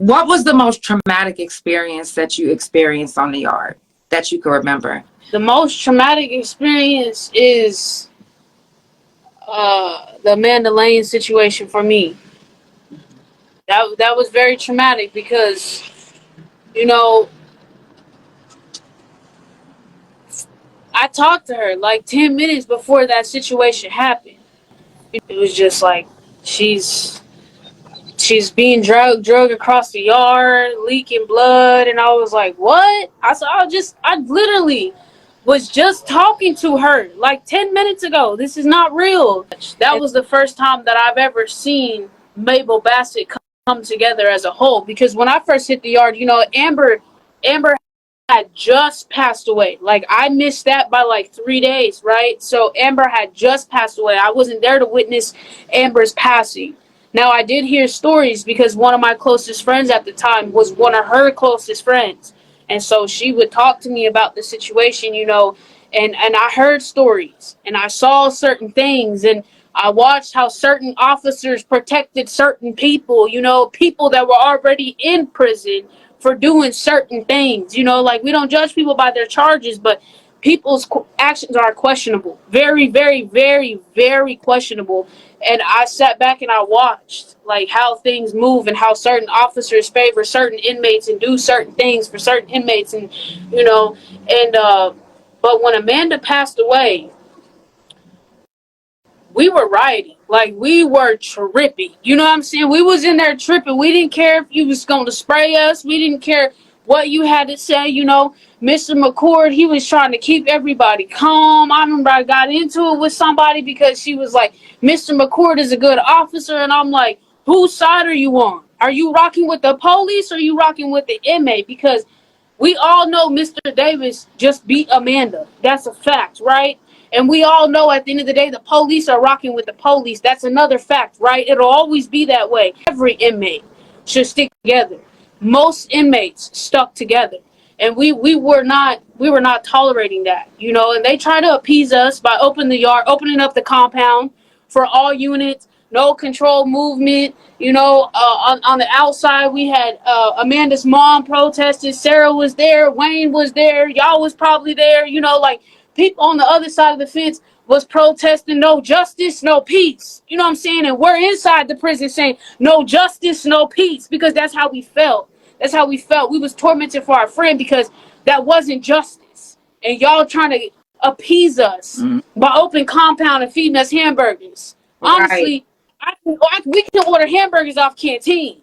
What was the most traumatic experience that you experienced on the yard that you can remember? The most traumatic experience is the Amanda Lane situation for me. That was very traumatic because, you know, I talked to her like 10 minutes before that situation happened. It was just like she's being drugged across the yard, leaking blood, and I was like, what? I literally was just talking to her like 10 minutes ago. This is not real. That was the first time that I've ever seen Mabel Bassett come together as a whole, because when I first hit the yard, you know, Amber had just passed away. Like, I missed that by like 3 days, right? So Amber had just passed away. I wasn't there to witness Amber's passing. Now, I did hear stories because one of my closest friends at the time was one of her closest friends. And so she would talk to me about the situation, you know, and I heard stories and I saw certain things, and I watched how certain officers protected certain people, you know, people that were already in prison for doing certain things. You know, like, we don't judge people by their charges, but people's actions are questionable. Very, very, very, very questionable. And I sat back and I watched like how things move and how certain officers favor certain inmates and do certain things for certain inmates, and you know, and but when Amanda passed away, we were rioting. Like, we were tripping. You know what I'm saying? We was in there tripping. We didn't care if you was going to spray us. We didn't care what you had to say. You know, Mr. McCord, he was trying to keep everybody calm. I remember I got into it with somebody because she was like, Mr. McCord is a good officer. And I'm like, whose side are you on? Are you rocking with the police or are you rocking with the inmate? Because we all know Mr. Davis just beat Amanda. That's a fact, right? And we all know at the end of the day, the police are rocking with the police. That's another fact, right? It'll always be that way. Every inmate should stick together. Most inmates stuck together. And we were not tolerating that, you know, and they try to appease us by opening up the compound for all units, no control movement. You know, on the outside, we had Amanda's mom protested. Sarah was there. Wayne was there. Y'all was probably there. You know, like, people on the other side of the fence was protesting no justice, no peace. You know what I'm saying? And we're inside the prison saying no justice, no peace, because that's how we felt. That's how we felt. We was tormented for our friend because that wasn't justice. And y'all trying to appease us by open compound and feeding us hamburgers. Honestly, we can order hamburgers off Canteen.